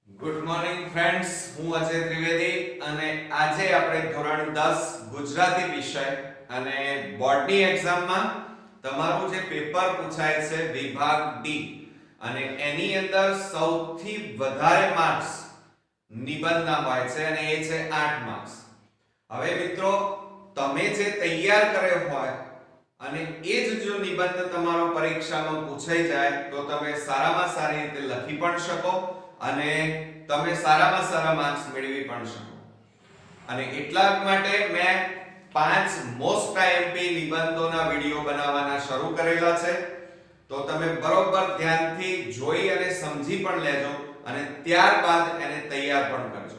Good morning friends, હું અજય ત્રિવેદી અને આજે આપણે ધોરણ 10 ગુજરાતી વિષય અને બોર્ડની એક્ઝામમાં તમારું જે પેપર પૂછાય છે વિભાગ ડી અને એની અંદર સૌથી વધારે માર્ક્સ નિબંધના હોય છે અને એ છે 8 માર્ક્સ. હવે મિત્રો, તમે જે તૈયાર કર્યો હોય અને એ જ જો નિબંધ તમારો પરીક્ષામાં પૂછાઈ જાય તો તમે સારામાં સારી રીતે લખી પણ શકો અને તમે સારામાં સારા માર્ક્સ મેળવી પણ શકો. અને એટલા માટે મેં 5 મોસ્ટ આઈએમપી નિબંધોના વિડિયો બનાવવાના શરૂ કરેલા છે. તો તમે બરોબર ધ્યાનથી જોઈ અને સમજી પણ લેજો અને ત્યારબાદ એને તૈયાર પણ કરજો.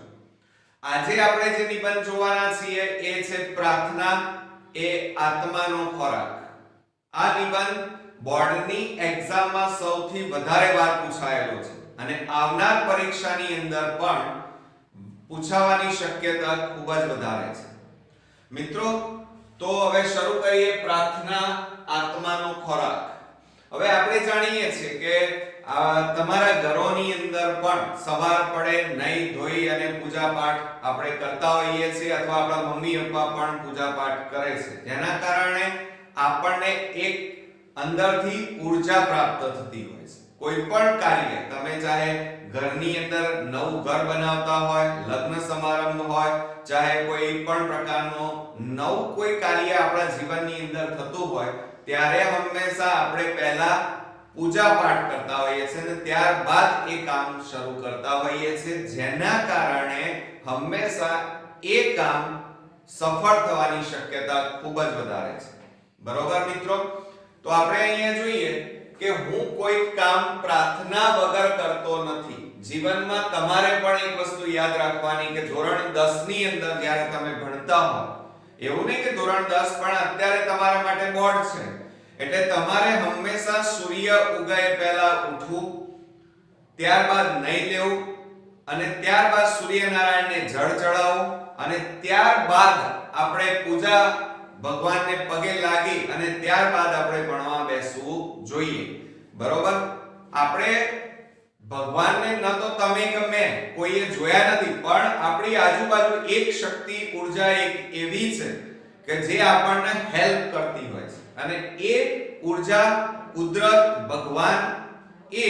આજે આપણે જે નિબંધ જોવાના છીએ એ છે પ્રાર્થના એ આત્માનો ખોરાક. આ નિબંધ બોર્ડની એક્ઝામમાં સૌથી વધારે વાર પૂછાયેલો છે અને આવનાર પરીક્ષાની અંદર પણ પૂછાવાની શક્યતા ખૂબ જ વધારે છે. મિત્રો, તો હવે શરૂ કરીએ પ્રાર્થના આત્માનો ખોરાક. હવે આપણે જાણીએ છીએ કે તમારા ઘરોની અંદર પણ સવાર પડે નહીં ધોઈ અને પૂજા પાઠ આપણે કરતા હોઈએ છીએ અથવા આપણા મમ્મી પપ્પા પણ પૂજા પાઠ કરે છે, જેના કારણે આપણને એક અંદરથી ઊર્જા પ્રાપ્ત થતી હોય છે. કોઈ પણ કાર્ય, તમે ચાહે ઘરની અંદર નવું ઘર બનાવતા હોય, લગ્ન સમારંભ હોય, ચાહે કોઈ પણ પ્રકારનો નવું કોઈ કાર્ય આપણા જીવનની અંદર થતું હોય, ત્યારે હંમેશા આપણે પહેલા પૂજા પાઠ કરતા હોઈએ છીએ અને ત્યારબાદ એ કામ શરૂ કરતા હોઈએ છીએ, જેના કારણે હંમેશા એ કામ સફળ થવાની શક્યતા ખૂબ જ વધારે છે. બરોબર મિત્રો? તો આપણે અહીંયા જોઈએ કે હું કોઈ કામ પ્રાર્થના વગર કરતો નથી. જીવનમાં તમારે પણ એક વસ્તુ યાદ રાખવાની કે ધોરણ 10 ની અંદર જ્યારે તમે ભણતા હો, એવું નહીં કે ધોરણ 10 પણ અત્યારે તમારા માટે બોર્ડ છે, એટલે તમારે હંમેશા સૂર્ય ઉગે પહેલા ઉઠવું, ત્યારબાદ નહીં લેવું અને ત્યારબાદ સૂર્યનારાયણને જળ ચડાવવું અને ત્યારબાદ આપણે પૂજા ભગવાનને પગે લાગી અને ત્યારબાદ આપણે ભણવા બેસવું જોઈએ. બરોબર? આપણે ભગવાનને ન તો તમે કે મેં કોઈએ જોયા નથી, પણ આપણી આજુબાજુ એક શક્તિ, ઊર્જા એક એવી છે કે જે આપણને હેલ્પ કરતી હોય છે અને એ ઊર્જા, કુદરત, ભગવાન એ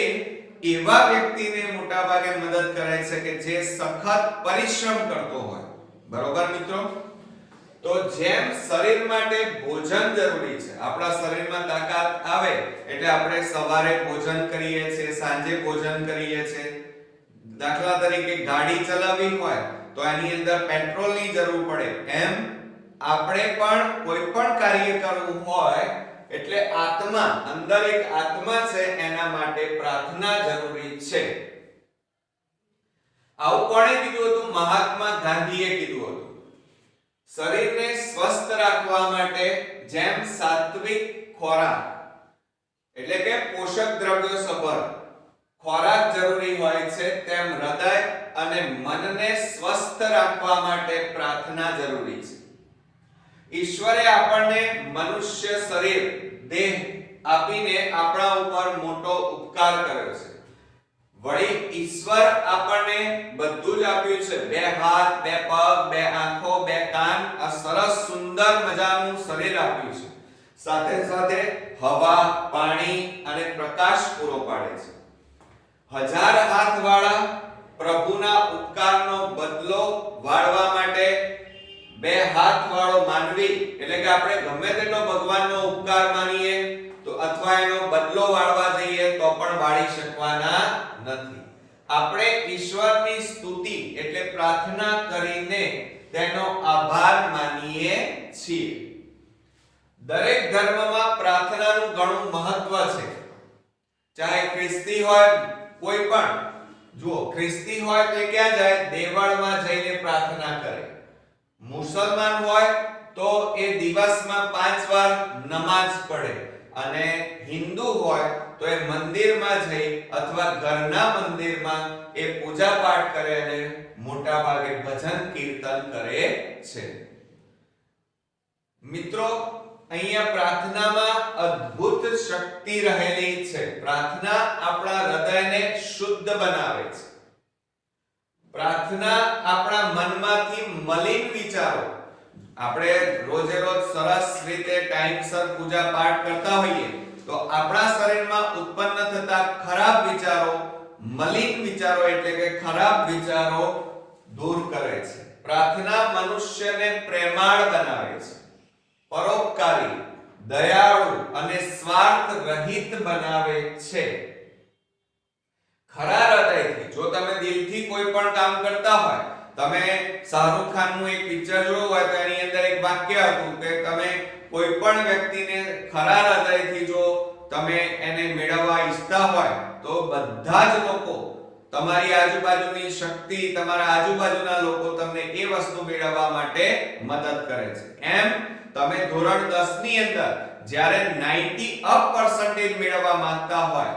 એવા વ્યક્તિને મોટા ભાગે મદદ કરે છે કે જે સખત પરિશ્રમ કરતો હોય. બરોબર મિત્રો? તો જેમ શરીર માટે ભોજન જરૂરી છે, આપણા શરીરમાં તાકાત આવે એટલે આપણે સવારે ભોજન કરીએ છીએ, સાંજે ભોજન કરીએ છીએ. દાખલા તરીકે ગાડી ચલાવવી હોય તો એની અંદર પેટ્રોલની જરૂર પડે, એમ આપણે પણ કોઈ પણ કાર્ય કરવું હોય એટલે આત્મા, અંદર એક આત્મા છે, એના માટે પ્રાર્થના જરૂરી છે. આવું કોણે કીધું હતું? મહાત્મા ગાંધીએ કીધું હતું. શરીરને સ્વસ્થ રાખવા માટે જેમ સાત્વિક ખોરાક એટલે કે પોષક દ્રવ્યો સભર ખોરાક જરૂરી હોય છે, તેમ હૃદય અને મનને સ્વસ્થ રાખવા માટે પ્રાર્થના જરૂરી છે. ઈશ્વરે આપણને મનુષ્ય શરીર, દેહ આપીને આપણા ઉપર મોટો ઉપકાર કર્યો છે. વળી ઈશ્વર આપણને બધું જ આપ્યું છે. 2 હાથ, 2 પગ, 2 આંખો, 2 કાન, આ સરસ સુંદર મજાનું શરીર આપ્યું છે. સાથે સાથે હવા, પાણી અને પ્રકાશ પૂરો પાડે છે. 1000 હાથ વાળા પ્રભુના ઉપકારનો બદલો વાળવા માટે 2 હાથ વાળો માનવી, એટલે કે આપણે ગમે તેટલો ભગવાનનો ઉપકાર માનીએ તો અથવા એનો બદલો વાળવા જઈએ તો પણ વાળી શકવાના નથી. આપણે ઈશ્વરની સ્તુતિ એટલે પ્રાર્થના કરીને તેનો આભાર માનીએ છીએ. દરેક ધર્મમાં પ્રાર્થનાનું ઘણું મહત્વ છે. ચાહે ખ્રિસ્તી હોય, કોઈ પણ, જુઓ, ખ્રિસ્તી હોય તો ક્યાં જાય? દેવળમાં જઈને પ્રાર્થના કરે. મુસલમાન હોય તો એ દિવસમાં 5 વાર નમાઝ પઢે અને હિન્દુ હોય તો એ મંદિરમાં જઈ અથવા ઘરના મંદિરમાં એ પૂજા પાઠ કરે અને મોટા ભાગે ભજન કીર્તન કરે છે. મિત્રો, અહીંયા પ્રાર્થનામાં અદ્ભુત શક્તિ રહેલી છે. પ્રાર્થના આપણા હૃદયને શુદ્ધ બનાવે છે. પ્રાર્થના આપણા મનમાંથી મલિન વિચારો, આપણે રોજે રોજ સરસ રીતે ટાઈમસર પૂજા પાઠ કરતા હોઈએ તો આપણા શરીરમાં ઉત્પન્ન થતા ખરાબ વિચારો, મલિન વિચારો એટલે કે ખરાબ વિચારો દૂર કરે છે. પ્રાર્થના મનુષ્યને પ્રેમાળ બનાવે છે, પરોપકારી, દયાળુ અને સ્વાર્થ રહિત બનાવે છે. ખરા હૃદયથી જો તમે દિલથી કોઈ પણ કામ કરતા હોય, તમે શાહરૂખ ખાનનું એક પિક્ચર જોયું હોય તો એની અંદર એક વાક્ય હતું કે તમે કોઈ પણ વ્યક્તિને ખરા હૃદયથી જો તમે એને મેળવવા ઈચ્છતા હોય તો બધા જ લોકો, તમારી આજુબાજુની શક્તિ, તમારા આજુબાજુના લોકો તમને એ વસ્તુ મેળવવા માટે મદદ કરે છે. એમ તમે ધોરણ 10 ની અંદર જ્યારે 90% મેળવવા માંગતા હોય,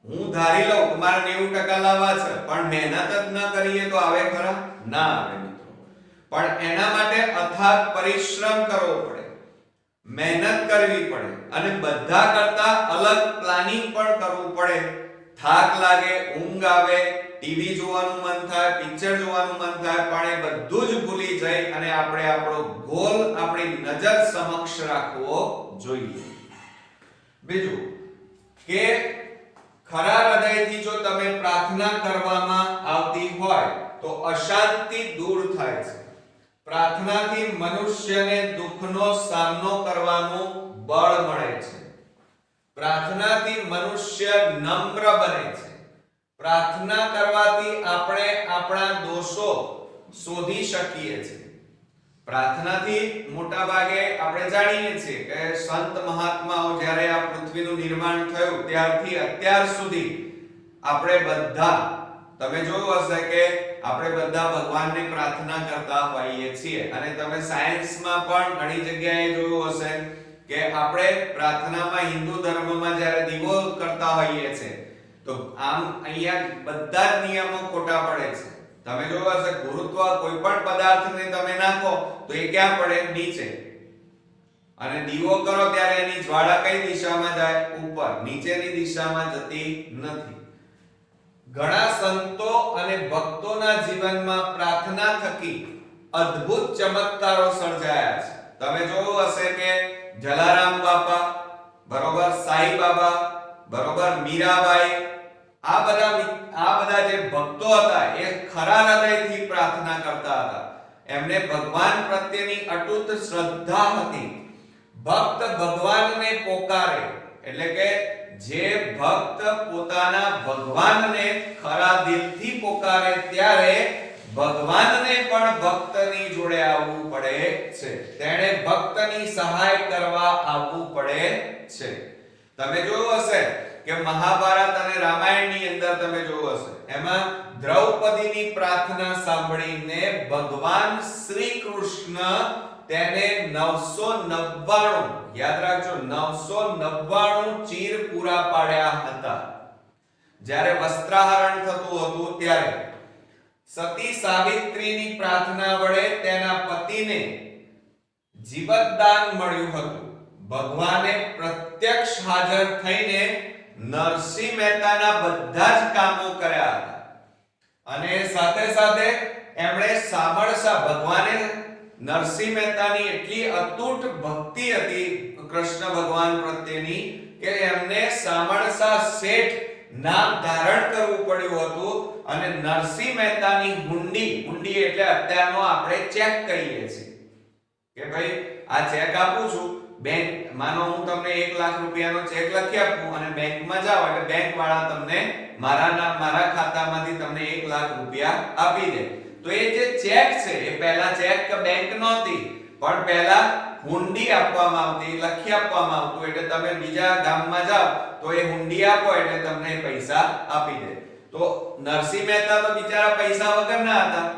હું ધારી લઉં તમારે 90% લાવવા છે પણ મહેનત જ ન કરીએ તો આવે ખરા? ના આવે મિત્રો. પણ એના માટે અથાગ પરિશ્રમ કરવો પડે, મહેનત કરવી પડે અને બધા કરતા અલગ પ્લાનિંગ પણ કરવું પડે. થાક લાગે, ઊંઘ આવે, ટીવી જોવાનું મન થાય, પિક્ચર જોવાનું મન થાય, પણ એ બધું જ ભૂલી જઈ અને આપણે આપણો ગોલ આપણી નજર સમક્ષ રાખવો જોઈએ. બીજું કે ખરા હૃદયથી જો તમે પ્રાર્થના કરવામાં આવતી હોય તો અશાંતિ દૂર થાય છે. પ્રાર્થનાથી મનુષ્યને દુઃખનો સામનો કરવાનું બળ મળે છે. પ્રાર્થનાથી મનુષ્ય નમ્ર બને છે. પ્રાર્થના કરવાથી આપણે આપણા દોષો શોધી શકીએ છીએ. પ્રાર્થનાથી મોટા ભાગે આપણે જાણીએ છીએ કે સંત મહાત્માઓ જ્યારે આ પૃથ્વીનું નિર્માણ થયું ત્યારથી અત્યાર સુધી આપણે બધા, તમે જોયું હશે કે આપણે બધા ભગવાનને પ્રાર્થના કરતા હોઈએ છીએ. અને તમે સાયન્સમાં પણ ઘણી જગ્યાએ જોયું હશે કે આપણે પ્રાર્થનામાં, હિન્દુ ધર્મમાં જ્યારે દીવો કરતા હોઈએ છીએ તો આમ અહીંયા બધા જ નિયમો ખોટા પડે છે. તમે જોયું હશે ગુરુત્વ, કોઈ પણ પદાર્થને તમે નાખો તો એ ક્યાં પડે? નીચે. અને દીવો કરો ત્યારે એની જ્વાળા કઈ દિશામાં જાય? ઉપર. નીચેની દિશામાં જતી નથી. ઘણા સંતો અને ભક્તોના જીવનમાં પ્રાર્થના થકી અદ્ભુત ચમત્કારો સર્જાયા છે. તમે જોયું હશે કે જલારામ બાપા, બરોબર, સાઈ બાબા, બરોબર, મીરાબાઈ, આ બધા જે ભક્તો હતા એ ખરા હૃદયથી પ્રાર્થના કરતા હતા. એમને ભગવાન પ્રત્યેની અતૂટ શ્રદ્ધા હતી. ભક્ત ભગવાનને પોકારે એટલે કે જે ભક્ત પોતાના ભગવાનને ખરા દિલથી પોકારે ત્યારે ભગવાનને પણ ભક્તની જોડે આવવું પડે છે. તેણે ભક્તની સહાય કરવા આવવું પડે છે. તમે જોયું હશે કે મહાભારત અને રામાયણની અંદર તમે જોયું હશે, એમાં દ્રૌપદીની પ્રાર્થના સાંભળીને ભગવાન શ્રી કૃષ્ણ તેને 999, યાદ રાખજો, 999 ચીર પૂરા પાડ્યા હતા. જ્યારે વસ્ત્રાહરણ થતું હતું ત્યારે સતી સાવિત્રીની પ્રાર્થના વડે તેના પતિને જીવતદાન મળ્યું હતું. ભગવાને પ્રત્યક્ષ હાજર થઈને નરસિંહ મહેતાના બધા જ કામો કર્યા હતા. અને સાથે સાથે એમણે સામળસા, ભગવાને નરસિંહ મહેતાની એટલી અતૂટ ભક્તિ હતી કૃષ્ણ ભગવાન પ્રત્યેની કે એમને સામળસા શેઠ નામ ધારણ કરવું પડ્યું હતું. અને નરસિંહ મહેતાની હુંડી એટલે અત્યારનો આપણે ચેક કહીએ છીએ કે ભાઈ આ ચેક આપું છું, બેંક, માનો હું તમને 1 લાખ રૂપિયાનો ચેક લખી આપું અને બેંકમાં જાઓ એટલે બેંક વાળા તમને મારા ખાતામાંથી તમને 1 લાખ રૂપિયા આપી દે. તો એ જે ચેક છે એ પહેલા ચેક કે બેંક નહોતી, પણ પહેલા હુંડી આપવામાં આવતી, લખી આપવામાં આવતું. એટલે તમે બીજા ગામમાં જાઓ તો એ હુંડી આપો એટલે તમને પૈસા આપી દે. તો નરસિંહ મહેતા તો બિચારા પૈસા વગરના હતા.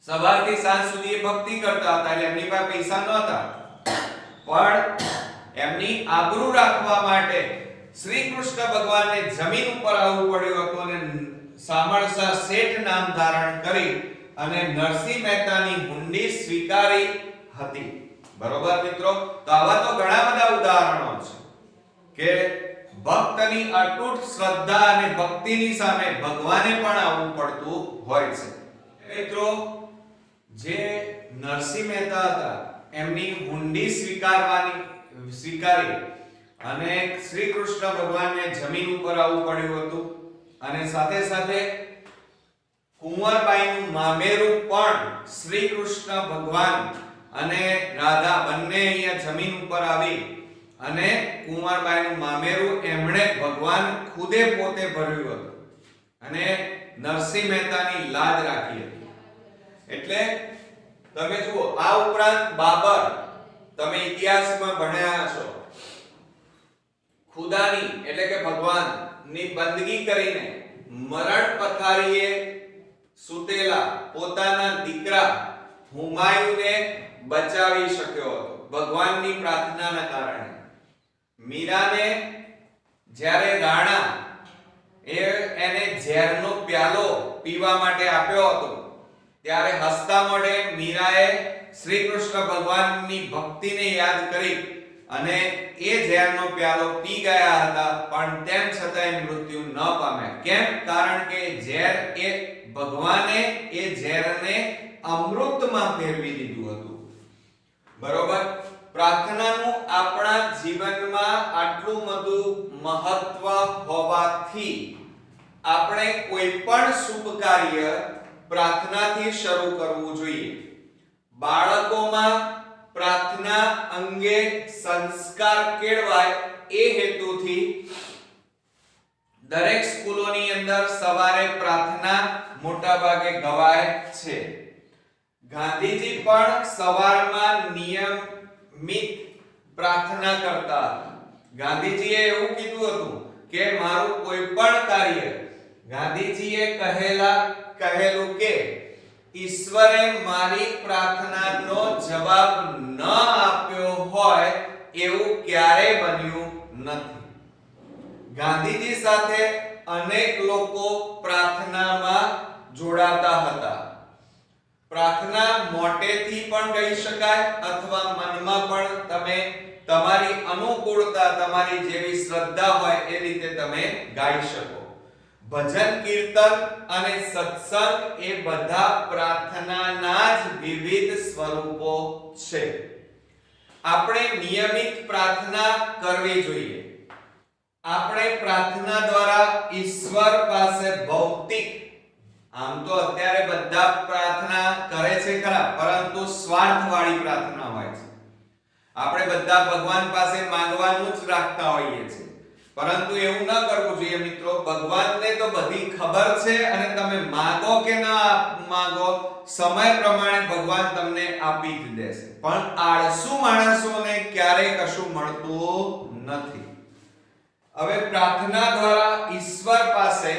સવારથી સાંજ સુધી એ ભક્તિ કરતા હતા એટલે એમની પાસે પૈસા નહોતા. પણ એમની આબરૂ રાખવા માટે શ્રી કૃષ્ણ ભગવાનને જમીન ઉપર આવવું પડ્યું હતું અને સામળસા શેઠ નામ ધારણ કરી અને નરસિંહ મહેતાની હુંડી સ્વીકારી હતી. બરોબર મિત્રો? તો આવા તો ઘણા બધા ઉદાહરણો છે કે ભક્તની અતૂટ શ્રદ્ધા અને ભક્તિની સામે ભગવાને પણ આવવું પડતું હોય છે. મિત્રો, જે નરસિંહ મહેતા હતા એમની હુંડી સ્વીકારી અને શ્રી કૃષ્ણ ભગવાનને જમીન ઉપર આવવું પડ્યું હતું અને સાથે સાથે કુંવરબાઈનું મામેરું પણ શ્રી કૃષ્ણ ભગવાન અને રાધા બંને અહીંયા જમીન ઉપર આવી અને કુંવરબાઈનું મામેરું એમણે ભગવાન ખુદે પોતે ભર્યું હતું અને નરસિંહ મહેતાની લાજ રાખી હતી. એટલે તમે જુઓ, આ ઉપરાંત બાબર, તમે ઇતિહાસમાં ભણ્યા છો, ખુદાની એટલે કે ભગવાનની બંદગી કરીને મરણ પથારીએ સૂતેલા પોતાના દીકરા હુમાયુને બચાવી શક્યો હતો ભગવાનની પ્રાર્થનાના કારણે. મીરાને જ્યારે રાણા એને ઝેરનો પ્યાલો પીવા માટે આપ્યો હતો ત્યારે હસતા મોઢે મીરાએ શ્રી કૃષ્ણ ભગવાનની ભક્તિને યાદ કરી અને એ ઝેરનો પ્યાલો પી ગયા હતા, પણ તેમ છતાં મૃત્યુ ન પામ્યા. કેમ? કારણ કે ઝેર એ ભગવાને એ ઝેરને અમૃતમાં ફેરવી દીધું હતું. બરોબર? પ્રાર્થનાનું આપણા જીવનમાં આટલું બધું મહત્વ હોવાથી આપણે કોઈ પણ શુભ કાર્ય પ્રાર્થનાથી શરૂ કરવું જોઈએ. બાળકોમાં પ્રાર્થના અંગે સંસ્કાર કેળવાય એ હેતુથી દરેક સ્કૂલોની અંદર સવારે પ્રાર્થના મોટા ભાગે ગવાય છે. ગાંધીજી પણ સવારમાં નિયમિત પ્રાર્થના કરતા હતા. ગાંધીજીએ એવું કીધું હતું કે મારું કોઈ પણ કાર્ય, ગાંધીજીએ કહેલું કે ઈશ્વરે મારી પ્રાર્થનાનો જવાબ ન આપ્યો હોય એવું ક્યારેય બન્યું નથી. ગાંધીજી સાથે અનેક લોકો પ્રાર્થનામાં જોડાતા હતા. પ્રાર્થના મોટેથી પણ કહી શકાય અથવા મનમાં પણ તમે તમારી અનુકૂળતા, તમારી જેવી શ્રદ્ધા હોય એ રીતે તમે ગાઈ શકો. ભજન, કીર્તન અને સત્સંગ એ બધા પ્રાર્થનાના જ વિવિધ સ્વરૂપો છે. આપણે નિયમિત પ્રાર્થના કરવી જોઈએ. આપણે પ્રાર્થના દ્વારા ઈશ્વર પાસે ભૌતિક, આમ તો અત્યારે બધા પ્રાર્થના કરે છે ખરા, પરંતુ સ્વાર્થવાળી પ્રાર્થના હોય છે. આપણે બધા ભગવાન પાસે માંગવાનું જ રાખતા હોઈએ છીએ, પરંતુ એવું ન કરવું જોઈએ મિત્રો. ભગવાનને તો બધી ખબર છે અને તમે માંગો કે ના માંગો, સમય પ્રમાણે ભગવાન તમને આપી જ દેશે. પણ આળસુ માણસોને ક્યારેય કશું મળતું નથી. હવે પ્રાર્થના દ્વારા ઈશ્વર પાસે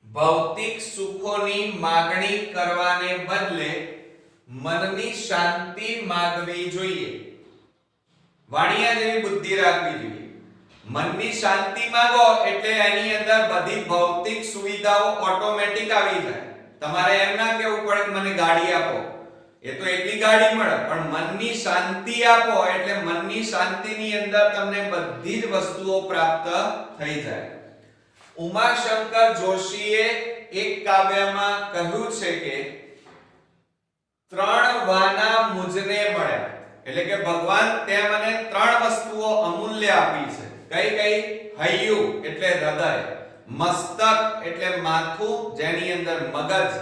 ભૌતિક સુખોની માંગણી કરવાને બદલે મનની શાંતિ માંગવી જોઈએ. વાણિયા જેવી બુદ્ધિ રાખવી જોઈએ. મનની શાંતિ માંગો એટલે એની અંદર બધી ભૌતિક સુવિધાઓ ઓટોમેટિક આવી જાય. તમારે એમ ના કહેવું પડે કે મને ગાડી આપો, એ તો એટલી ગાડી મળે, પણ મનની શાંતિ આપો એટલે મનની શાંતિની અંદર તમને બધી જ વસ્તુઓ પ્રાપ્ત થઈ જાય. ઉમાશંકર જોશીએ એક કાવ્યમાં કહ્યું છે કે 3 વાના મુજને મળ્યા, એટલે કે ભગવાન તે મને 3 વસ્તુઓ અમૂલ્ય આપી છે. કઈ કઈ? હૈયું એટલે હૃદય, મસ્તક એટલે માથું જેની અંદર મગજ,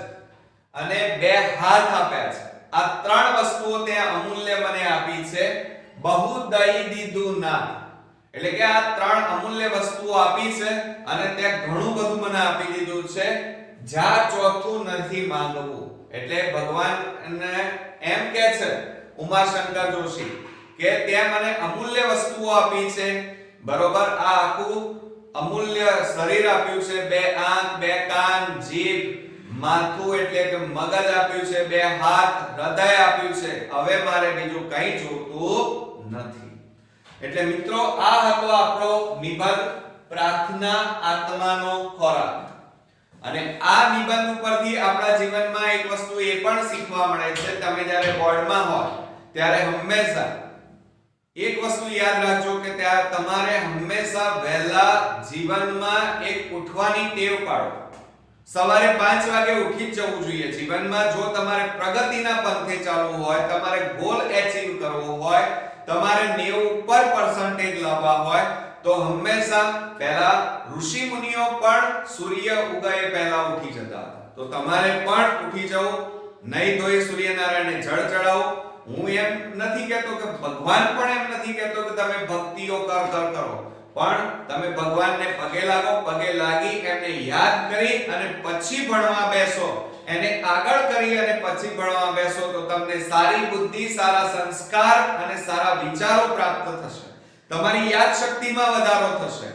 અને 2 હાથ આપ્યા છે. આ 3 વસ્તુઓ તે અમૂલ્ય મને આપી છે. બહુ દઈ દીધું ના, એટલે કે આ 3 અમૂલ્ય વસ્તુઓ આપી છે અને તે ઘણું બધું મને આપી દીધું છે. જા ચોથું નથી માંગવું, એટલે ભગવાન એમ કહે છે ઉમાશંકર જોશી કે તે મને અમૂલ્ય વસ્તુઓ આપી છે. બરોબર? આ આખું અમૂલ્ય શરીર આપ્યું છે, 2 આંખ, 2 કાન, જીભ, માથું એટલે કે મગજ આપ્યું છે, 2 હાથ, હૃદય આપ્યું છે. હવે મારે બીજું કંઈ જોતું નથી. એટલે મિત્રો, આ હતો આપણો નિબંધ પ્રાર્થના આત્માનો ખોરાક. અને આ નિબંધ ઉપરથી આપણા જીવનમાં એક વસ્તુ એ પણ શીખવા મળે છે, તમે જ્યારે બોર્ડમાં હો ત્યારે હંમેશા એક વસ્તુ યાદ રાખજો કે ત્યાં તમારે હંમેશા વહેલા જીવનમાં એક ઉઠવાની ટેવ પાડો. સવારે 5 વાગે ઉઠી જ જવું જોઈએ. જીવનમાં જો તમારે પ્રગતિના પંથે ચાલવું હોય, તમારે ગોલ એચીવ કરવો હોય, તમારે 90 ઉપર પર્સન્ટેજ લાવવા હોય તો હંમેશા પહેલા ઋષિ મુનિઓ પણ સૂર્ય ઉગે પહેલા ઉઠી જતા હતા. તો તમારે પણ ઉઠી જવું, નહીં ધોઈ સૂર્યનારાયણને જળ ચડાવો. હું એમ નથી કહેતો કે ભગવાન પણ એમ નથી કહેતો કે તમે ભક્તિઓ કરો, પણ તમે ભગવાનને પગે લાગો, પગે લાગી એમને યાદ કરી અને પછી ભણવા બેસો. એને આગળ કરી અને પછી ભણવા બેસો તો તમને સારી બુદ્ધિ, સારા સંસ્કાર અને સારા વિચારો પ્રાપ્ત થશે. તમારી યાદ શક્તિમાં વધારો થશે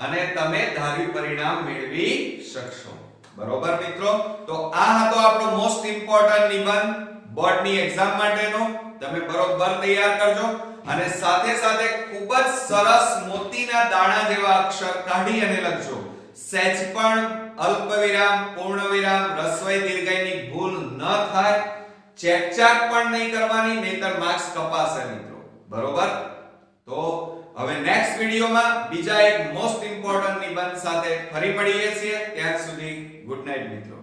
અને તમે ધાર્યું પરિણામ મેળવી શકશો. બરોબર મિત્રો? તો આ હતો આપણો મોસ્ટ ઇમ્પોર્ટન્ટ નિબંધ બોર્ડની એક્ઝામ માટેનો. તમે બરોબર તૈયાર કરજો અને સાથે સાથે ખૂબ જ સરસ મોતીના દાણા જેવા અક્ષર કાઢી અને લખજો. સહેજ પણ અલ્પ વિરામ, પૂર્ણ વિરામ, રસ્વઈ દીર્ઘઈની ભૂલ ન થાય. ચેકચાક પણ નહીં કરવાની, નહીતર માર્ક્સ કપાશે મિત્રો. બરોબર? તો હવે નેક્સ્ટ વિડિયોમાં બીજા એક મોસ્ટ ઇમ્પોર્ટન્ટ નિબંધ સાથે ફરી મળીએ છીએ. ત્યાં સુધી ગુડ નાઈટ મિત્રો.